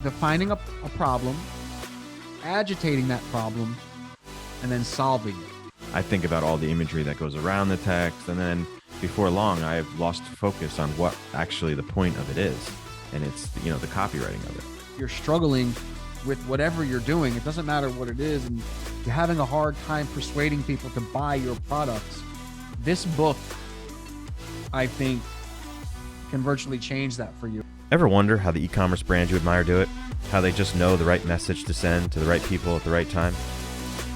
defining a problem, agitating that problem, and then solving it. I think about all the imagery that goes around the text, and then before long, I have lost focus on what actually the point of it is, and it's the copywriting of it. You're struggling with whatever you're doing. It doesn't matter what it is, and you're having a hard time persuading people to buy your products. This book, I think, can virtually change that for you. Ever wonder how the e-commerce brands you admire do it? How they just know the right message to send to the right people at the right time?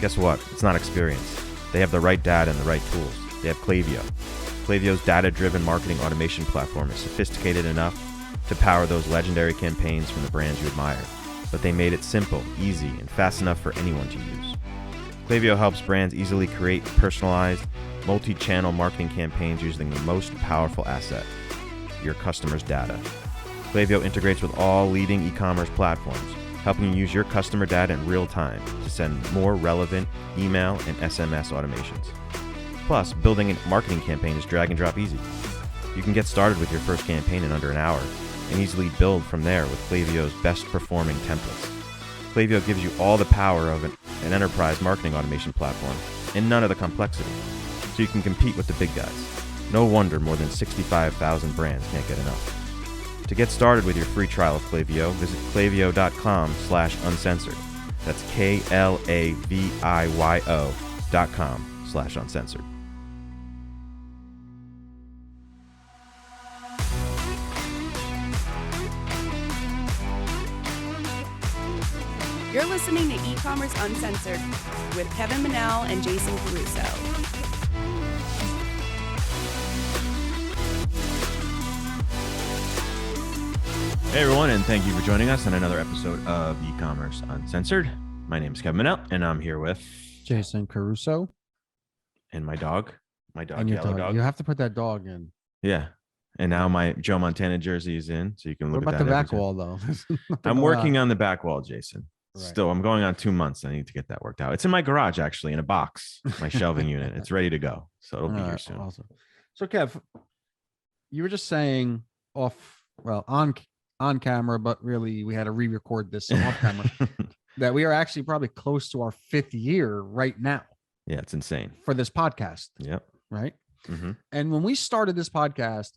Guess what? It's not experience. They have the right data and the right tools. They have Klaviyo. Klaviyo's data-driven marketing automation platform is sophisticated enough to power those legendary campaigns from the brands you admire. But they made it simple, easy, and fast enough for anyone to use. Klaviyo helps brands easily create personalized, multi-channel marketing campaigns using the most powerful asset, your customers' data. Klaviyo integrates with all leading e-commerce platforms, helping you use your customer data in real time to send more relevant email and SMS automations. Plus, building a marketing campaign is drag and drop easy. You can get started with your first campaign in under an hour and easily build from there with Klaviyo's best performing templates. Klaviyo gives you all the power of an enterprise marketing automation platform and none of the complexity, so you can compete with the big guys. No wonder more than 65,000 brands can't get enough. To get started with your free trial of Klaviyo, visit klaviyo.com/uncensored. That's KLAVIYO.com/uncensored. You're listening to E-Commerce Uncensored with Kevin Manel and Jason Caruso. Hey everyone, and thank you for joining us on another episode of E-Commerce Uncensored. My name is Kevin Manel, and I'm here with Jason Caruso. And my dog, And your Yellow Dog. You have to put that dog in. Yeah. And now my Joe Montana jersey is in, so you can look What at about that. the back wall, though? I'm working on the back wall, Jason. Right. Still, I'm going on 2 months. I need to get that worked out. It's in my garage, actually, in a box, my shelving unit. It's ready to go. So it'll be here soon. Awesome. So, Kev, you were just saying on camera, but really we had to re-record this off camera, that we are actually probably close to our 5th year right now. Yeah, it's insane. For this podcast. Yep. Right? Mm-hmm. And when we started this podcast,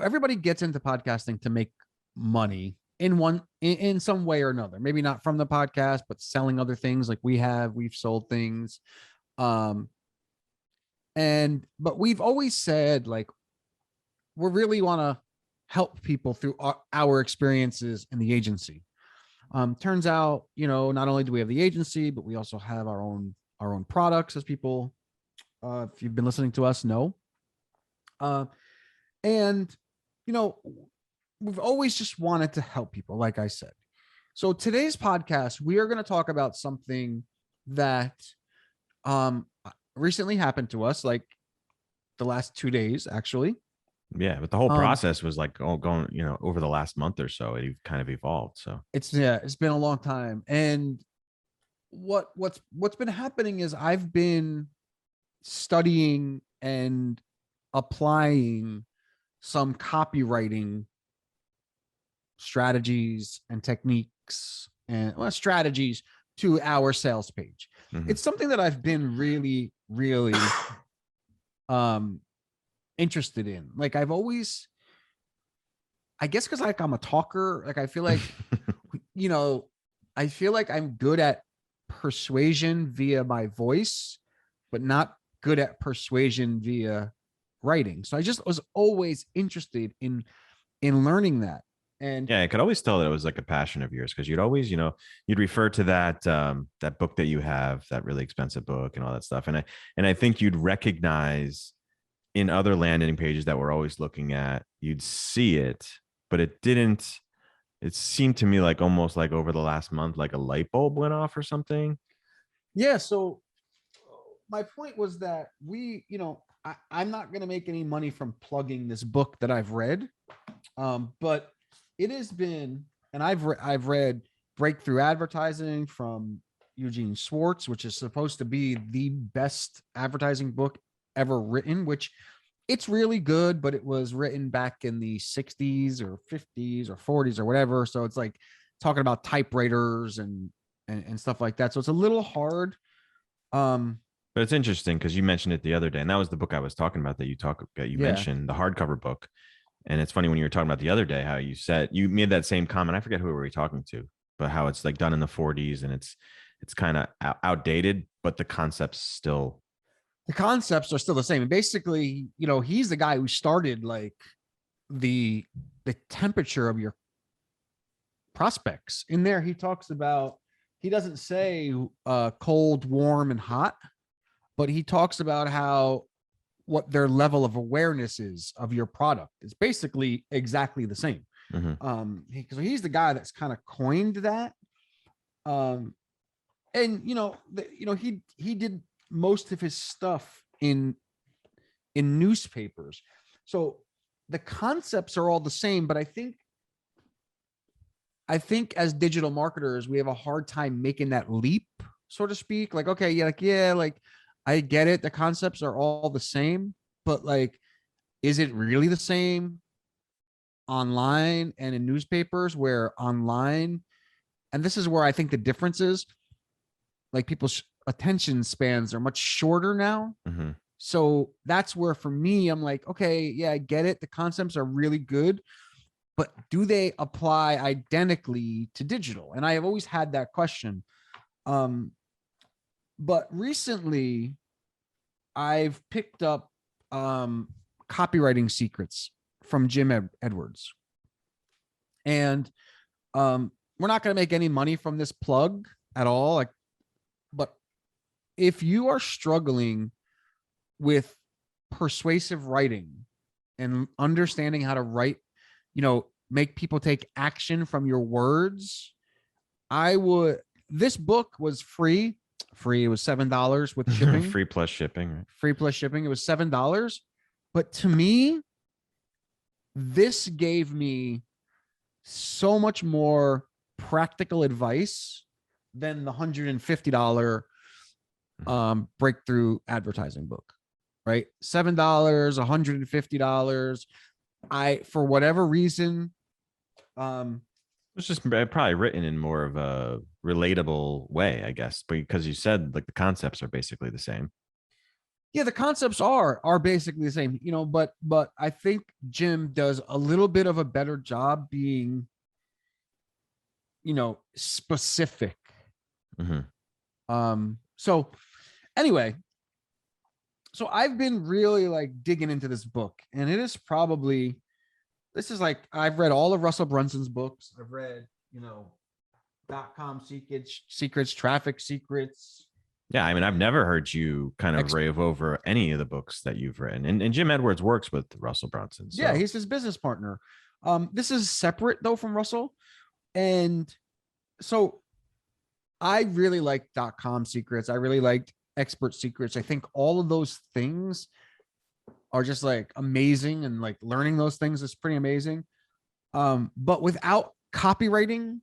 everybody gets into podcasting to make money in some way or another. Maybe not from the podcast, but selling other things like we've sold things. But we've always said, like, we really want to help people through our experiences in the agency. Turns out, not only do we have the agency, but we also have our own products, as people, if you've been listening to us, know. We've always just wanted to help people, like I said. So today's podcast, we are going to talk about something that recently happened to us, like the last 2 days, actually. Yeah, but the whole process was like going, over the last month or so, it kind of evolved. So it's been a long time. And what's been happening is I've been studying and applying some copywriting strategies and techniques and strategies to our sales page. Mm-hmm. It's something that I've been really, really interested in. Like, I've always, I guess because I'm a talker, like I feel like, I feel like I'm good at persuasion via my voice, but not good at persuasion via writing. So I just was always interested in learning that. And yeah, I could always tell that it was like a passion of yours, because you'd always, you'd refer to that that book that you have, that really expensive book and all that stuff. And I think you'd recognize in other landing pages that we're always looking at, you'd see it, but it seemed to me like almost like over the last month, like a light bulb went off or something. Yeah. So my point was that I'm not going to make any money from plugging this book that I've read. But it has been, and I've read Breakthrough Advertising from Eugene Schwartz, which is supposed to be the best advertising book ever written, which it's really good, but it was written back in the 60s or 50s or 40s or whatever. So it's like talking about typewriters and stuff like that. So it's a little hard. But it's interesting because you mentioned it the other day, and that was the book I was talking about that you mentioned, the hardcover book. And it's funny when you were talking about the other day how you said you made that same comment. I forget who we were talking to, but how it's like done in the 40s and it's kind of outdated, but the concepts are still the same. And basically, he's the guy who started like the temperature of your prospects. In there, he talks about, he doesn't say cold, warm, and hot, but he talks about what their level of awareness is of your product. It's basically exactly the same. So he's the guy that's kind of coined that. And he did most of his stuff in newspapers. So the concepts are all the same, but I think as digital marketers, we have a hard time making that leap, so to speak. Like, okay, like I get it. The concepts are all the same, but like, is it really the same online and in newspapers? Where online, and this is where I think the difference is, like people's attention spans are much shorter now. So that's where for me, I'm like, okay, yeah, I get it. The concepts are really good, but do they apply identically to digital? And I have always had that question. But recently I've picked up Copywriting Secrets from Jim Edwards. And we're not going to make any money from this plug at all. But if you are struggling with persuasive writing and understanding how to write, make people take action from your words, this book was free. It was $7 with shipping. Free plus shipping. Right? Free plus shipping. It was $7. But to me, this gave me so much more practical advice than the $150 breakthrough advertising book, right? $7, $150. For whatever reason, it's just probably written in more of a relatable way, I guess, because you said like the concepts are basically the same. Yeah, the concepts are basically the same, but I think Jim does a little bit of a better job being, specific. So anyway, so I've been really like digging into this book, and this is like, I've read all of Russell Brunson's books. I've read, .com secrets, traffic secrets. Yeah, I mean, I've never heard you kind of rave over any of the books that you've written. And Jim Edwards works with Russell Brunson. So. Yeah, he's his business partner. This is separate though from Russell. And so I really like .com secrets. I really liked expert secrets. I think all of those things are just like amazing, and like learning those things is pretty amazing. But without copywriting,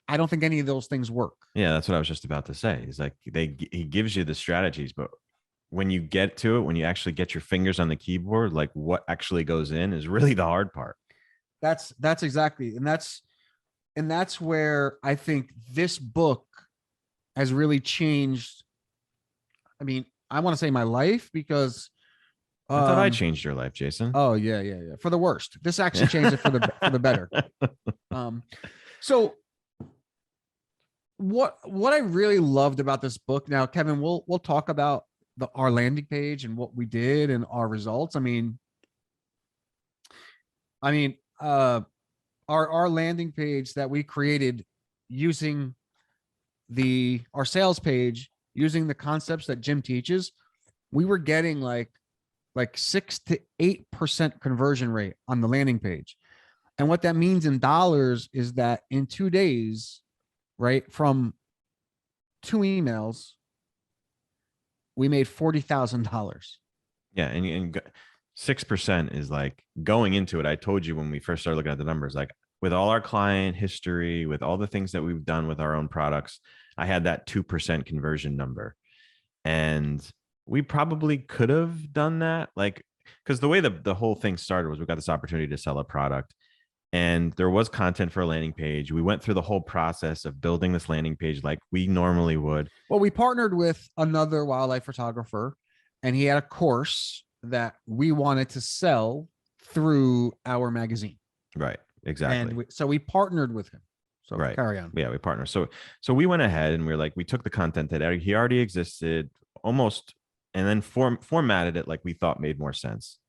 I don't think any of those things work. Yeah, that's what I was just about to say. He's like, he gives you the strategies, but when you get to it, when you actually get your fingers on the keyboard, like what actually goes in is really the hard part. That's exactly. And that's where I think this book has really changed. I mean, I want to say my life, because I thought I changed your life, Jason. Oh yeah. For the worst. This actually changed it for the better. So what I really loved about this book, now, Kevin, we'll talk about our landing page and what we did and our results. I mean, our landing page that we created using our sales page, using the concepts that Jim teaches, we were getting like 6 to 8% conversion rate on the landing page. And what that means in dollars is that in 2 days, right, from 2 emails, we made $40,000. Yeah. And 6% is like, going into it, I told you when we first started looking at the numbers, like with all our client history, with all the things that we've done with our own products, I had that 2% conversion number. And we probably could have done that, like, because the way the whole thing started was we got this opportunity to sell a product, and there was content for a landing page. We went through the whole process of building this landing page like we normally would. Well, we partnered with another wildlife photographer, and he had a course that we wanted to sell through our magazine. Right. Exactly. And so we partnered with him. So right. Carry on. Yeah, we partnered. So we went ahead and we took the content that he already existed almost, and then formatted it like we thought made more sense.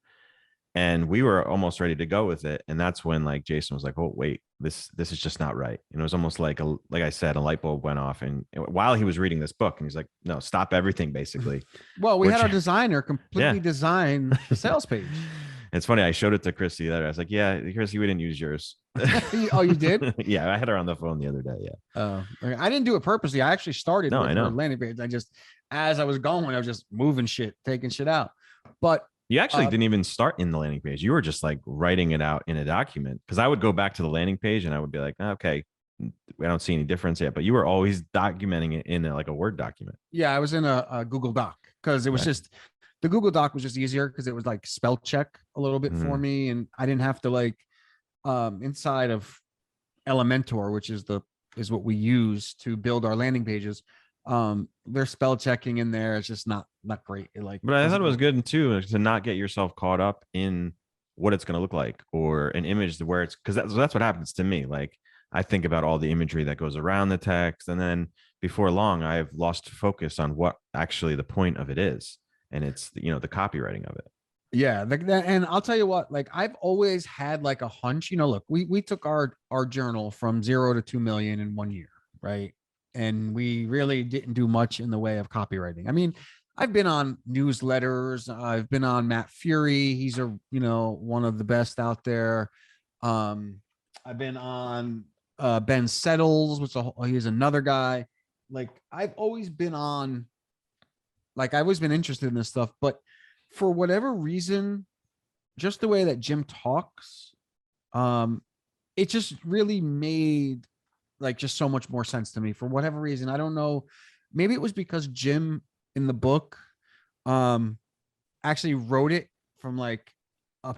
And we were almost ready to go with it. And that's when like Jason was like, oh, wait, this is just not right. And it was almost like like I said, a light bulb went off. And while he was reading this book, and he's like, no, stop everything, basically. Well, we had our designer completely design the sales page. It's funny. I showed it to Christy the other day. I was like, yeah, Christy, we didn't use yours. Oh, you did? Yeah, I had her on the phone the other day. Yeah. I didn't do it purposely. I actually started with I know. her landing page. I just, as I was going, I was just moving shit, taking shit out. But you actually didn't even start in the landing page. You were just like writing it out in a document, because I would go back to the landing page and I would be like, okay, I don't see any difference yet. But you were always documenting it in like a Word document. Yeah, I was in a Google Doc, because it was just, the Google Doc was just easier because it was like spell check a little bit for me. And I didn't have to like, inside of Elementor, which is what we use to build our landing pages. There's spell checking in there. It's just not great. But I thought it was good too, to not get yourself caught up in what it's going to look like, or an image where it's, because that's what happens to me. Like, I think about all the imagery that goes around the text, and then before long I've lost focus on what actually the point of it is, and it's the copywriting of it. Yeah, and I'll tell you what, like, I've always had like a hunch. Look, we took our journal from 0 to 2 million in 1 year, right? And we really didn't do much in the way of copywriting. I mean, I've been on newsletters. I've been on Matt Fury. He's one of the best out there. I've been on Ben Settles, he's another guy. Like, I've always been interested in this stuff, but for whatever reason, just the way that Jim talks, it just really made like just so much more sense to me for whatever reason. I don't know. Maybe it was because Jim in the book actually wrote it from like a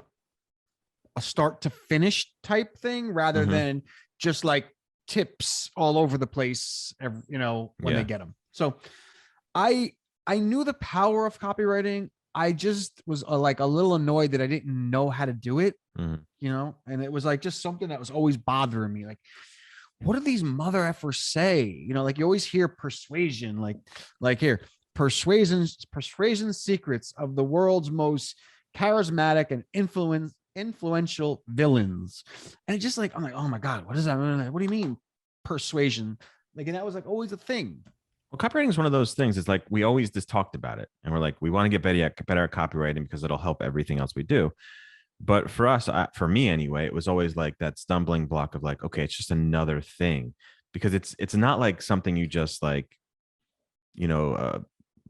start to finish type thing, rather than just like tips all over the place, when they get them. So I knew the power of copywriting. I just was like a little annoyed that I didn't know how to do it, and it was like just something that was always bothering me. Like, what do these mother effers say? Like, you always hear persuasion, like here, persuasion secrets of the world's most charismatic and influential villains. And it's just like, I'm like, oh my God, what is that? What do you mean persuasion? Like, and that was like always a thing. Well, copywriting is one of those things. It's like, we always just talked about it, and we're like, we want to get better at copywriting because it'll help everything else we do. But for us, for me anyway, it was always like that stumbling block of like, okay, it's just another thing, because it's not like something you just like,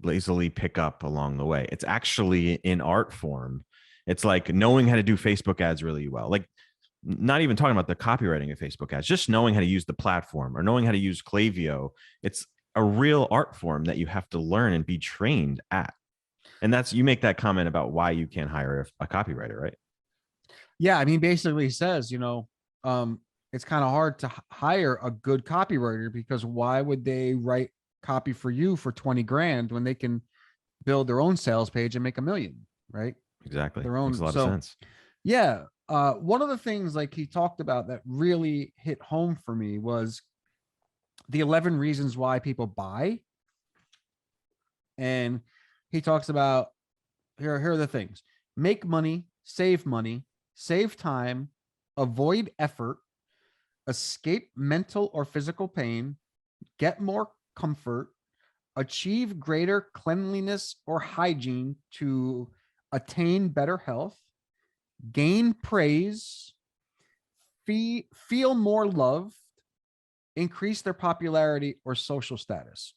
lazily pick up along the way. It's actually in art form. It's like knowing how to do Facebook ads really well. Like, not even talking about the copywriting of Facebook ads, just knowing how to use the platform or knowing how to use Klaviyo. It's a real art form that you have to learn and be trained at. And you make that comment about why you can't hire a copywriter, right? Yeah. I mean, basically he says, it's kind of hard to hire a good copywriter, because why would they write copy for you for 20 grand when they can build their own sales page and make $1 million, right? Exactly. Their own. Makes a lot of sense. Yeah. One of the things like he talked about that really hit home for me was the 11 reasons why people buy. And he talks about, here are the things: make money, save time, avoid effort, escape mental or physical pain, get more comfort, achieve greater cleanliness or hygiene to attain better health, gain praise, feel more loved, increase their popularity or social status.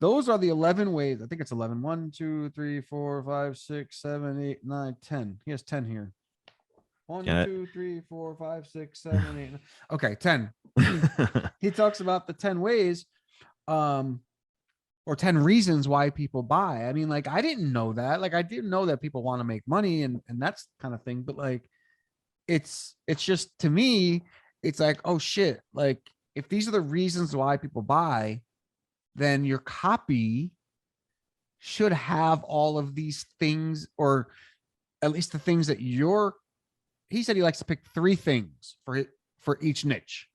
Those are the 11 ways. I think it's 11. 1, 2, 3, 4, 5, 6, 7, 8, 9, 10. He has 10 here. 1, 2, 3, 4, 5, 6, 7, 8. Okay, 10. He talks about the 10 ways, or 10 reasons why people buy. I mean, like, I didn't know that. Like, I didn't know that people want to make money and that's kind of thing. But like, it's just, to me, it's like, oh shit, like if these are the reasons why people buy, then your copy should have all of these things, or at least the things that he said he likes to pick 3 things for each niche.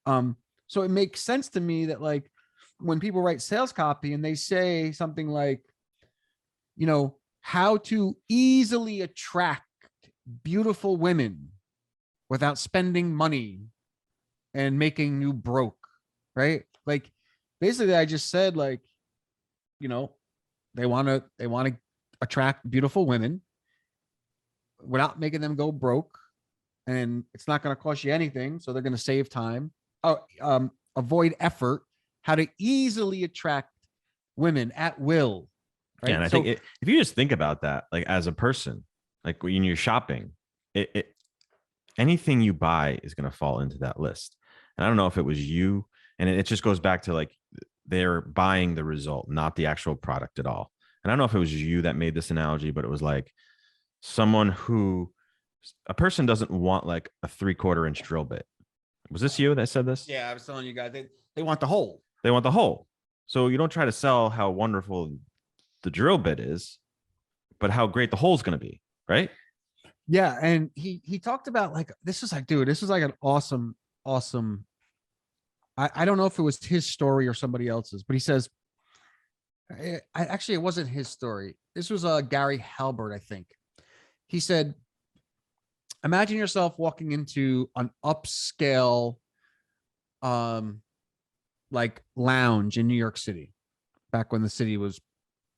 So it makes sense to me that, like, when people write sales copy and they say something like, how to easily attract beautiful women without spending money and making you broke, right? Like, basically I just said, like, they want to attract beautiful women without making them go broke, and it's not going to cost you anything, so they're going to save time. Avoid effort, how to easily attract women at will, right? Yeah, and I think if you just think about that, like, as a person, like when you're shopping, anything you buy is going to fall into that list. And I don't know if it was you, and it just goes back to, like, they're buying the result, not the actual product at all. And I don't know if it was you that made this analogy, but it was like a person doesn't want like a 3/4 inch drill bit. Was this you that said this? Yeah, I was telling you guys, they want the hole. They want the hole. So you don't try to sell how wonderful the drill bit is, but how great the hole is going to be, right? Yeah, and he talked about, like, this is like, dude, this is like an awesome. I don't know if it was his story or somebody else's, but he says, it wasn't his story. This was Gary Halbert, I think. He said, imagine yourself walking into an upscale, like, lounge in New York City, back when the city was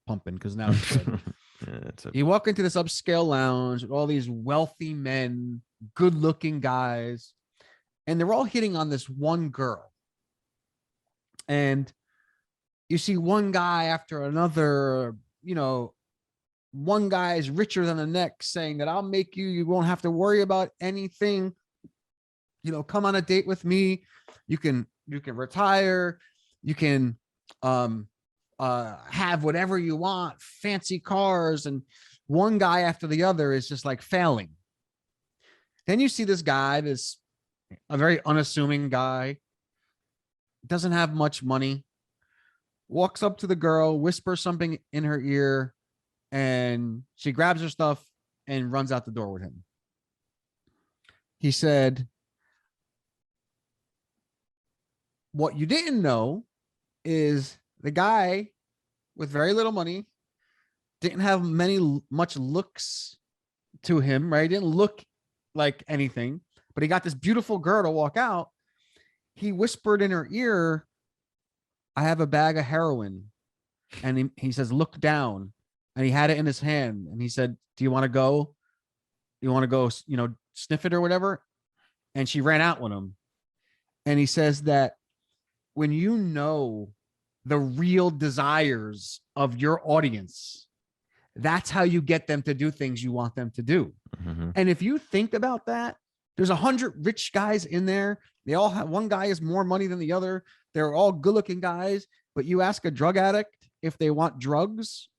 pumping, because now it's dead. You walk into this upscale lounge with all these wealthy men, good-looking guys, and they're all hitting on this one girl. And you see one guy after another, one guy is richer than the next, saying that I'll make you won't have to worry about anything. Come on a date with me. You can retire. You can have whatever you want, fancy cars. And one guy after the other is just like failing. Then you see this guy, a very unassuming guy, doesn't have much money, walks up to the girl, whispers something in her ear, and she grabs her stuff and runs out the door with him. He said, what you didn't know is the guy with very little money didn't have much looks to him, right? He didn't look like anything, but he got this beautiful girl to walk out. He whispered in her ear, I have a bag of heroin. And he says, look down. And he had it in his hand. And he said, do you want to go? You want to go, sniff it or whatever? And she ran out with him. And he says that when you know the real desires of your audience, that's how you get them to do things you want them to do. Mm-hmm. And if you think about that, there's 100 rich guys in there. They all have, one guy has more money than the other. They're all good looking guys, but you ask a drug addict if they want drugs,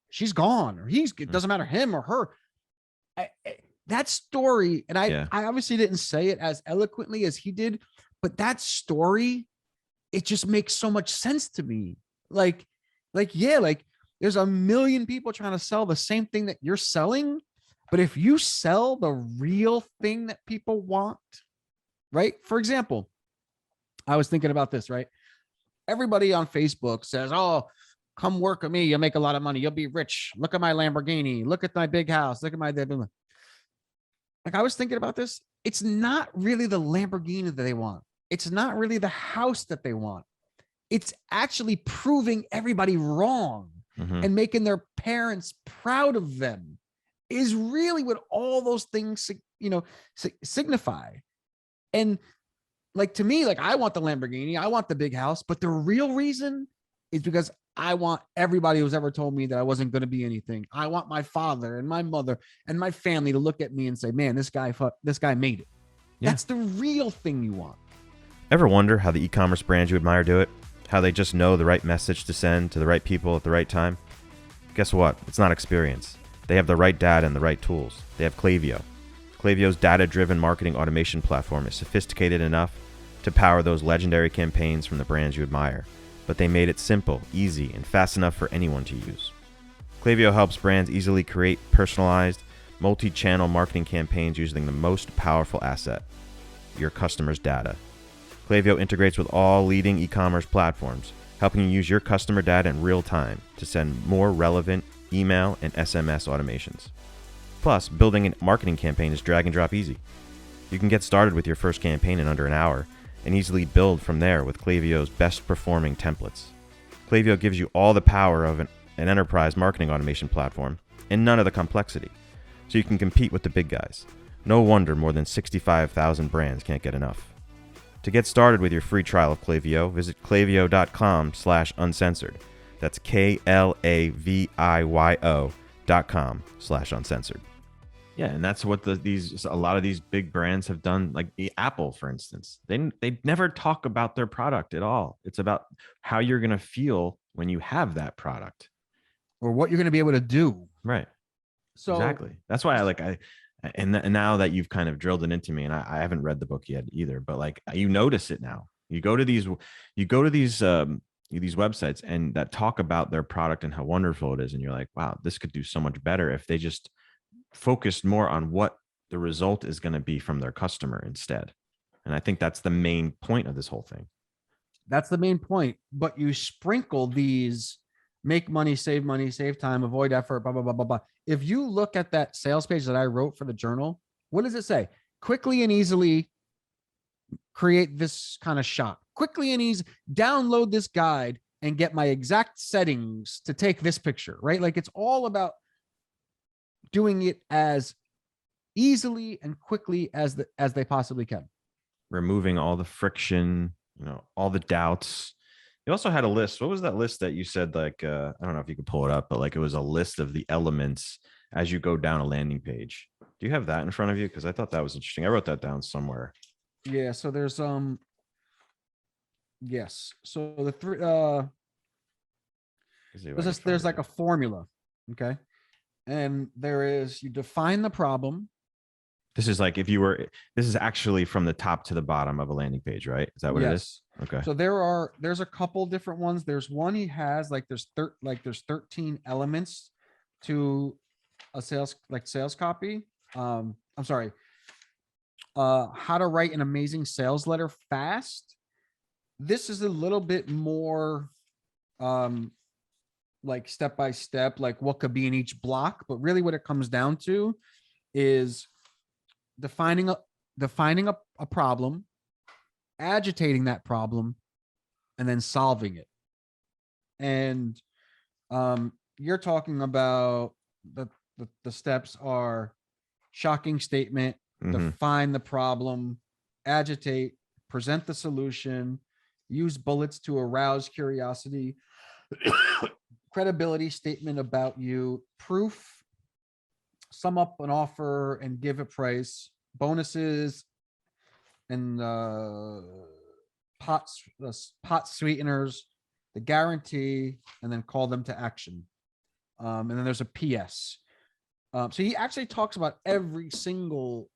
she's gone, or it doesn't matter, him or her. That story, and I obviously didn't say it as eloquently as he did, but that story, it just makes so much sense to me. Like there's a million people trying to sell the same thing that you're selling. But if you sell the real thing that people want, right? For example, I was thinking about this, right? Everybody on Facebook says, oh, come work with me. You'll make a lot of money. You'll be rich. Look at my Lamborghini. Look at my big house. Look at my... Like, I was thinking about this. It's not really the Lamborghini that they want. It's not really the house that they want. It's actually proving everybody wrong and making their parents proud of them is really what all those things, signify. And like, to me, like, I want the Lamborghini, I want the big house, but the real reason is because I want everybody who's ever told me that I wasn't going to be anything. I want my father and my mother and my family to look at me and say, man, this guy made it. Yeah. That's the real thing you want. Ever wonder how the e-commerce brands you admire do it? How they just know the right message to send to the right people at the right time? Guess what? It's not experience. They have the right data and the right tools. They have Klaviyo. Klaviyo's data-driven marketing automation platform is sophisticated enough to power those legendary campaigns from the brands you admire, but they made it simple, easy, and fast enough for anyone to use. Klaviyo helps brands easily create personalized, multi-channel marketing campaigns using the most powerful asset, your customers' data. Klaviyo integrates with all leading e-commerce platforms, helping you use your customer data in real time to send more relevant email and SMS automations. Plus, building a marketing campaign is drag and drop easy. You can get started with your first campaign in under an hour and easily build from there with Klaviyo's best performing templates. Klaviyo gives you all the power of an enterprise marketing automation platform and none of the complexity, so you can compete with the big guys. No wonder more than 65,000 brands can't get enough. To get started with your free trial of Klaviyo, visit klaviyo.com/uncensored. That's KLAVIYO.com/uncensored. Yeah, and that's what a lot of these big brands have done. Like Apple, for instance, they never talk about their product at all. It's about how you're going to feel when you have that product, or what you're going to be able to do. Right. So exactly. That's why and now that you've kind of drilled it into me, and I haven't read the book yet either, but like you notice it now. You go to these websites and that talk about their product and how wonderful it is, and you're like, wow, this could do so much better if they just focused more on what the result is going to be from their customer instead. And I think that's the main point of this whole thing. That's the main point. But you sprinkle these make money, save time, avoid effort, blah, blah, blah, blah, blah. If you look at that sales page that I wrote for the journal, what does it say? Quickly and easily create this kind of shop. Quickly and easy, download this guide and get my exact settings to take this picture, right? Like it's all about doing it as easily and quickly as they possibly can. Removing all the friction, all the doubts. You also had a list. What was that list that you said? Like, I don't know if you could pull it up, but like it was a list of the elements as you go down a landing page. Do you have that in front of you? Because I thought that was interesting. I wrote that down somewhere. Yeah. So there's yes. So the three there's like a formula. Okay. And you define the problem. This is like this is actually from the top to the bottom of a landing page, right? Is that what it is? Okay. So there's a couple different ones. There's one he has there's 13 elements to a sales copy. I'm sorry. How to write an amazing sales letter fast. This is a little bit more like step by step, like what could be in each block, but really what it comes down to is defining a problem, agitating that problem, and then solving it. And you're talking about the steps are shocking statement, define the problem, agitate, present the solution, use bullets to arouse curiosity, credibility statement about you, proof, sum up an offer and give a price, bonuses and pot sweeteners, the guarantee, and then call them to action. And then there's a PS. So he actually talks about every single,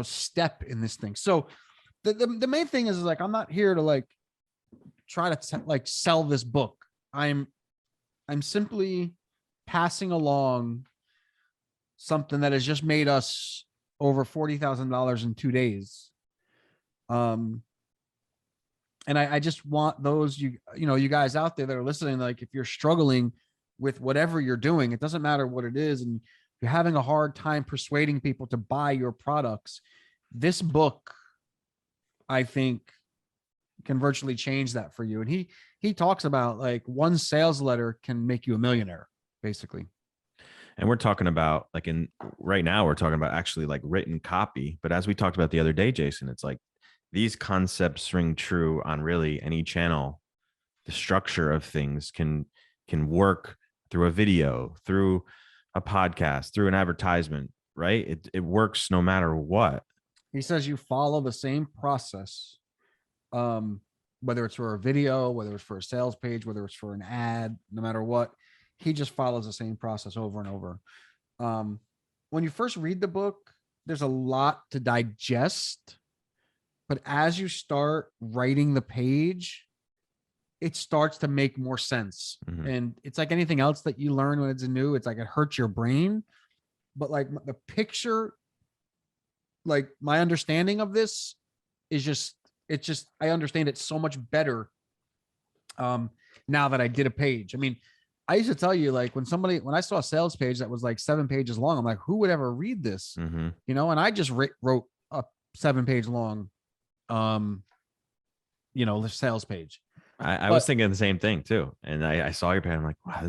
step in this thing. So the main thing is like, I'm not here to like try to like sell this book. I'm simply passing along something that has just made us over $40,000 in 2 days. And I just want those, you guys out there that are listening, like if you're struggling with whatever you're doing, it doesn't matter what it is, and you're having a hard time persuading people to buy your products, this book, I think, can virtually change that for you. And he talks about like one sales letter can make you a millionaire, basically. And we're talking about right now we're talking about actually like written copy. But as we talked about the other day, Jason, it's like these concepts ring true on really any channel. The structure of things can work through a video, through a podcast, through an advertisement, right? It works no matter what. He says you follow the same process, whether it's for a video, whether it's for a sales page, whether it's for an ad, no matter what, he just follows the same process over and over. When you first read the book, there's a lot to digest, but as you start writing the page, it starts to make more sense. Mhm. And it's like anything else that you learn when it's new, it's like it hurts your brain. But like the picture, like my understanding of this is just, it's just, I understand it so much better now that I did a page. I mean, I used to tell you, like when I saw a sales page that was like 7 pages long, I'm like, who would ever read this? Mhm. You know, and I just wrote a 7-page long, the sales page. I was But thinking the same thing too. And I saw your page. I'm like, wow,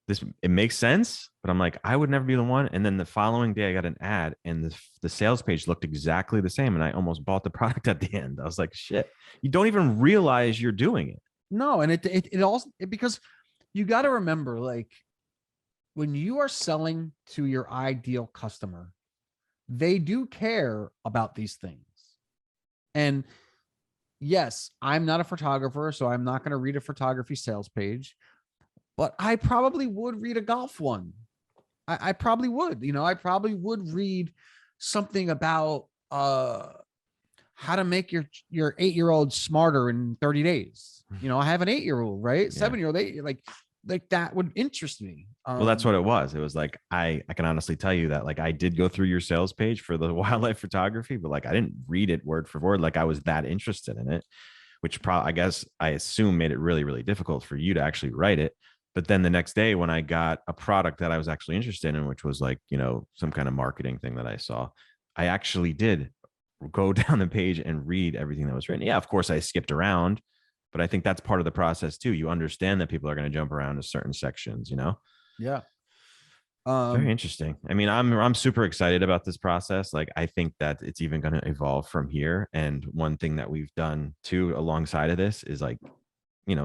it makes sense. But I'm like, I would never be the one. And then the following day I got an ad and the sales page looked exactly the same. And I almost bought the product at the end. I was like, shit, you don't even realize you're doing it. no, and it also, because you got to remember, like when you are selling to your ideal customer, they do care about these things. And yes, I'm not a photographer, so I'm not going to read a photography sales page, but I probably would read a golf one. I probably would, I probably would read something about how to make your 8-year-old smarter in 30 days. I have an 8-year-old, right? 7-year-old, 8, like that would interest me. Well, that's what it was. It was like, I can honestly tell you that like I did go through your sales page for the wildlife photography, but like I didn't read it word for word. Like I was that interested in it, which I assume made it really, really difficult for you to actually write it. But then the next day when I got a product that I was actually interested in, which was like, some kind of marketing thing that I saw, I actually did go down the page and read everything that was written. Yeah, of course I skipped around, but I think that's part of the process too. You understand that people are going to jump around to certain sections, Yeah. Very interesting. I mean, I'm super excited about this process. Like, I think that it's even going to evolve from here. And one thing that we've done too, alongside of this, is like,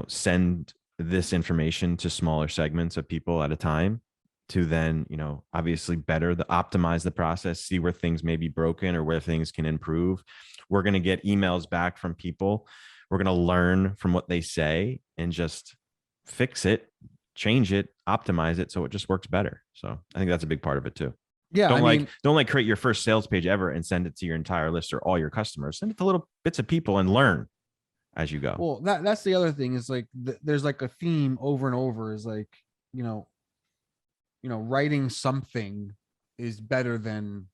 send this information to smaller segments of people at a time to then, obviously optimize the process, see where things may be broken or where things can improve. We're going to get emails back from people. We're going to learn from what they say and just fix it, change it, optimize it so it just works better. So I think that's a big part of it too. Yeah. Don't create your first sales page ever and send it to your entire list or all your customers. Send it to little bits of people and learn as you go. Well, that's the other thing is like there's like a theme over and over is like, writing something is better than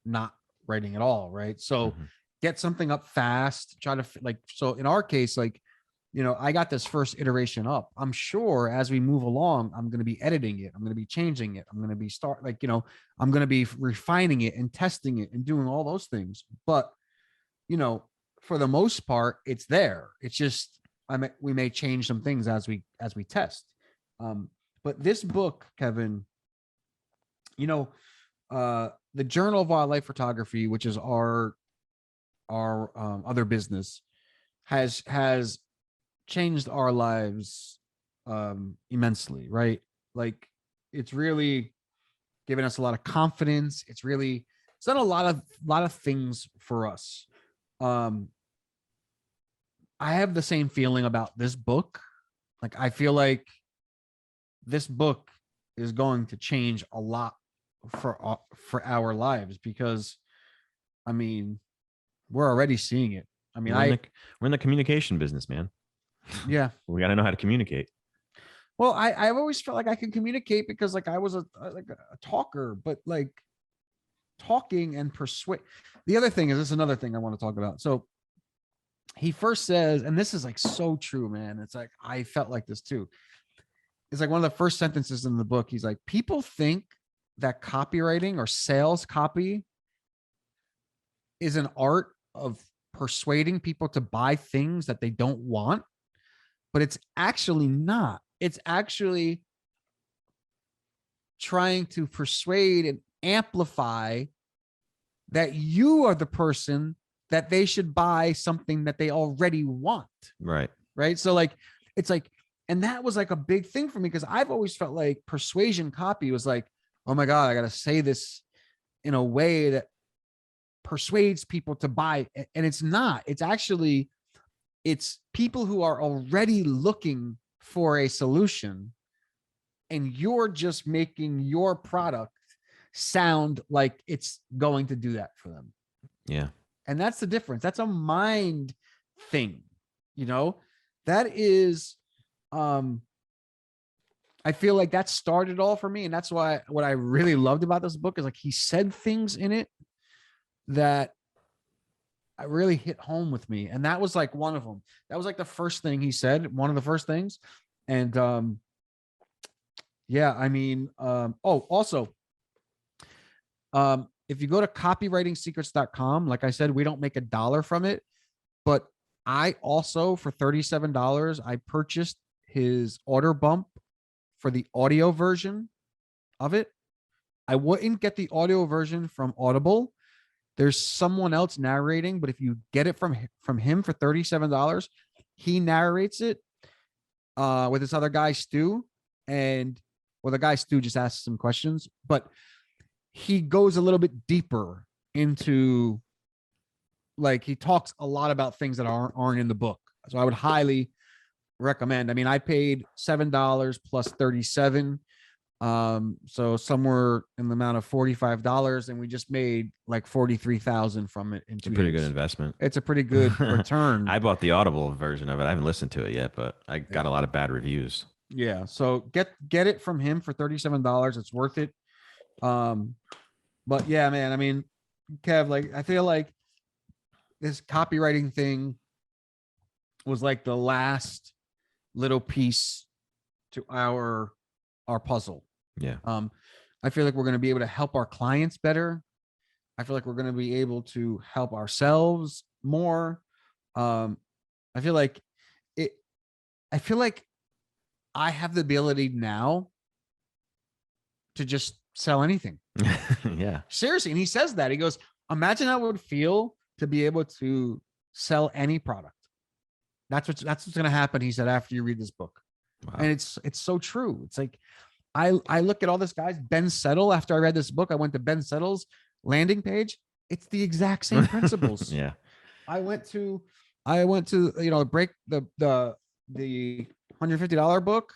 not writing at all. Right. So get something up fast, try to so in our case, like, I got this first iteration up. I'm sure as we move along, I'm going to be editing it. I'm going to be changing it. I'm going to be I'm going to be refining it and testing it and doing all those things. But, for the most part, it's there. It's just, we may change some things as we test. But this book, Kevin, the Journal of Wildlife Photography, which is our other business, has changed our lives immensely, right? Like it's really given us a lot of confidence. It's done a lot of things for us. I have the same feeling about this book. Like I feel like this book is going to change a lot for our lives because, I mean, we're already seeing it. I mean, we're in the communication business, man. Yeah. We got to know how to communicate. Well, I've always felt like I can communicate because like I was a talker, but like talking and persuade. The other thing is, this is another thing I want to talk about. So he first says, and this is like so true, man. It's like, I felt like this too. It's like one of the first sentences in the book. He's like, people think that copywriting or sales copy is an art of persuading people to buy things that they don't want, but it's actually not. It's actually trying to persuade and amplify that you are the person that they should buy something that they already want. Right. Right. So like, it's like, and that was like a big thing for me because I've always felt like persuasion copy was like, oh my God, I got to say this in a way that persuades people to buy. And it's not. It's actually, it's people who are already looking for a solution and you're just making your product sound like it's going to do that for them. Yeah. And that's the difference. That's a mind thing, you know, that is, I feel like that started all for me. And that's why what I really loved about this book is like, he said things in it that I really hit home with me. And that was like one of them. That was like the first thing he said, one of the first things. And, yeah, I mean, also, if you go to copywritingsecrets.com, like I said, we don't make $1 from it, but I also, for $37, I purchased his order bump for the audio version of it. I wouldn't get the audio version from Audible. There's someone else narrating, but if you get it from him for $37, he narrates it with this other guy, Stu. And well, the guy Stu just asks some questions, but he goes a little bit deeper into, like, he talks a lot about things that aren't in the book. So I would highly recommend. I mean, I paid $7 plus 37. So somewhere in the amount of $45, and we just made like 43,000 from it in 2 It's a pretty days. good investment. It's a pretty good return. I bought the Audible version of it. I haven't listened to it yet, but I got a lot of bad reviews. Yeah. So get it from him for $37. It's worth it. But yeah, man, I mean, Kev, like, I feel like this copywriting thing was like the last little piece to our puzzle. Yeah. I feel like we're going to be able to help our clients better. I feel like we're going to be able to help ourselves more. I feel like I have the ability now to just sell anything. Yeah. Seriously. And he says that. He goes, imagine how it would feel to be able to sell any product. That's what's going to happen, he said, after you read this book. Wow. And it's so true. It's like, I look at all this guys, Ben Settle, after I read this book, I went to Ben Settle's landing page. It's the exact same principles. Yeah. I went to, break the $150 book,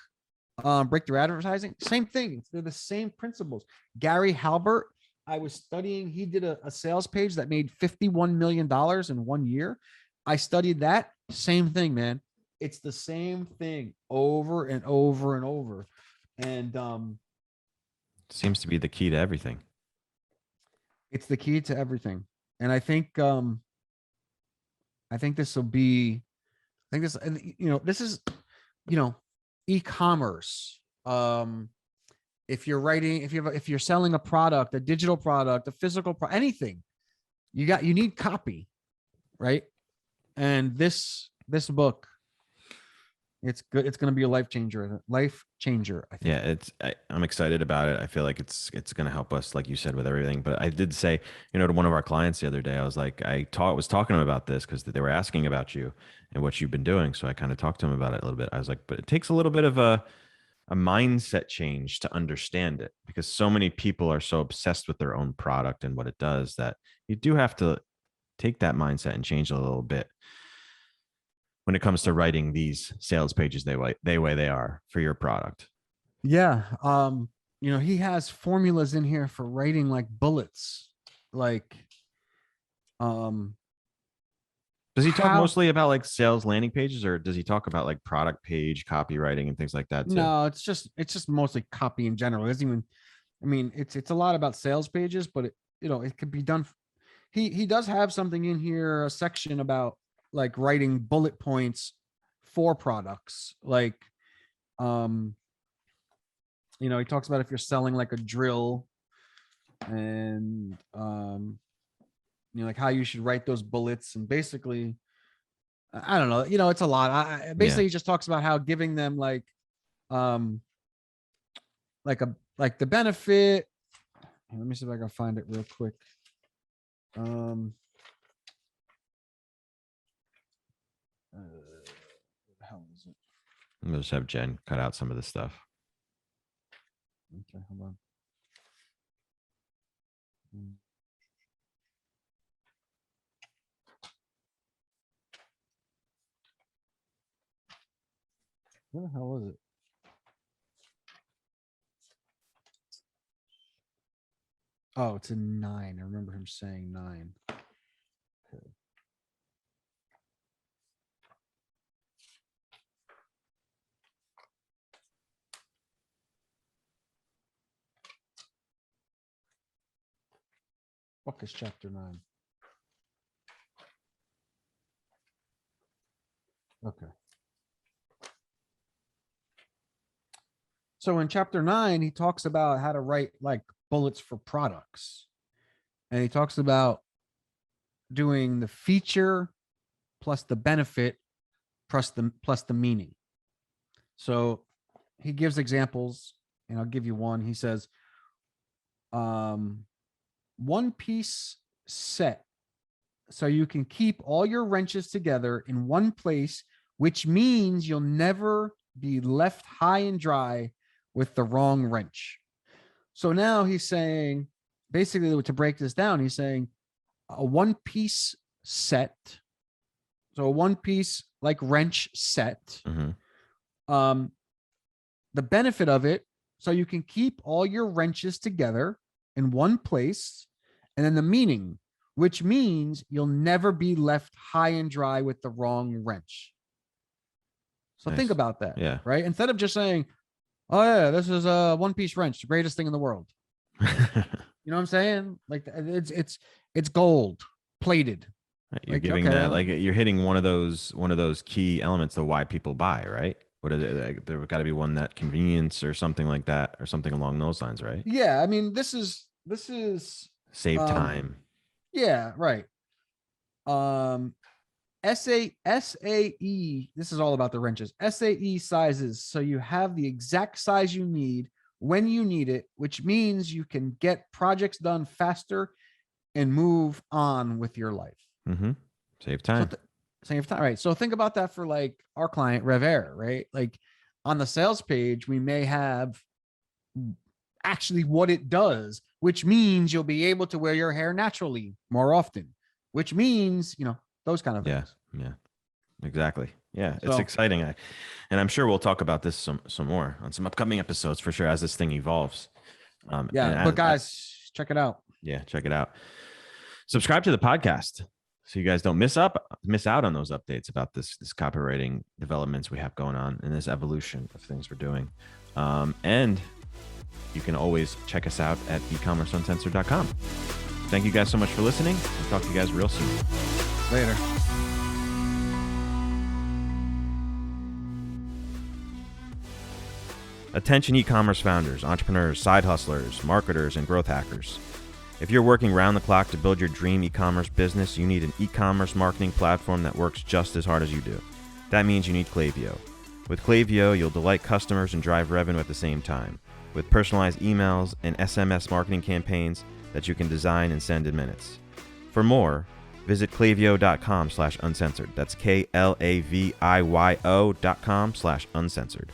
breakthrough advertising, same thing. They're the same principles. Gary Halbert, I was studying, he did a sales page that made $51 million in 1 year. I studied that, same thing, man. It's the same thing over and over and over. And seems to be the key to everything. It's the key to everything. And I think this will be, this is, e-commerce. If you're selling a product, a digital product, a physical anything, you need copy, right? And this book, it's good. It's going to be a life changer. I think. Yeah, I'm excited about it. I feel like it's going to help us, like you said, with everything. But I did say, to one of our clients the other day, I was like, was talking to him about this because they were asking about you and what you've been doing. So I kind of talked to him about it a little bit. I was like, but it takes a little bit of a mindset change to understand it, because so many people are so obsessed with their own product and what it does that you do have to take that mindset and change it a little bit when it comes to writing these sales pages the way they are for your product. Yeah. He has formulas in here for writing like bullets. Like, does he talk mostly about like sales landing pages, or does he talk about like product page copywriting and things like that too? No, it's just mostly copy in general. It doesn't even, I mean, it's a lot about sales pages, but it could be done. He does have something in here, a section about like writing bullet points for products. Like, he talks about if you're selling like a drill and, like how you should write those bullets. And basically, I don't know, it's a lot. He just talks about how giving them like the benefit. Let me see if I can find it real quick. What the hell is it? I'm gonna just have Jen cut out some of this stuff. Okay, hold on. Where the hell is it? Oh, it's in 9. I remember him saying 9. Okay. What is chapter 9? Okay. So in chapter 9, he talks about how to write like bullets for products. And he talks about doing the feature plus the benefit plus the meaning. So he gives examples, and I'll give you one. He says, one piece set so you can keep all your wrenches together in one place, which means you'll never be left high and dry with the wrong wrench. So now he's saying, basically, to break this down, he's saying a one piece set. So a one piece like wrench set. Mm-hmm. The benefit of it, so you can keep all your wrenches together in one place. And then the meaning, which means you'll never be left high and dry with the wrong wrench. So Nice. think about that. Yeah. Right. Instead of just saying, oh yeah, this is a one piece wrench, the greatest thing in the world. You know what I'm saying? Like it's gold plated. You're Like, giving okay. that, like you're hitting one of those key elements of why people buy, right? What is it? Like, there got to be one, that convenience or something like that, or something along those lines, right? Yeah. I mean, this is Save time. Yeah, right. SAE, this is all about the wrenches. SAE sizes, so you have the exact size you need when you need it, which means you can get projects done faster and move on with your life. Mm-hmm. Save time. Save time, right? So think about that for like our client Rev Air, right? Like on the sales page, we may have actually what it does, which means you'll be able to wear your hair naturally more often, which means, those kind of things. Yeah, exactly. Yeah, So, it's exciting. And I'm sure we'll talk about this some more on some upcoming episodes for sure as this thing evolves. But guys, check it out. Yeah, check it out. Subscribe to the podcast so you guys don't miss out on those updates about this copywriting developments we have going on and this evolution of things we're doing. And you can always check us out at ecommerceuncensored.com. Thank you guys so much for listening. We'll talk to you guys real soon. Later. Attention e-commerce founders, entrepreneurs, side hustlers, marketers, and growth hackers. If you're working round the clock to build your dream e-commerce business, you need an e-commerce marketing platform that works just as hard as you do. That means you need Klaviyo. With Klaviyo, you'll delight customers and drive revenue at the same time, with personalized emails and SMS marketing campaigns that you can design and send in minutes. For more, visit klaviyo.com/uncensored. That's KLAVIYO.com/uncensored.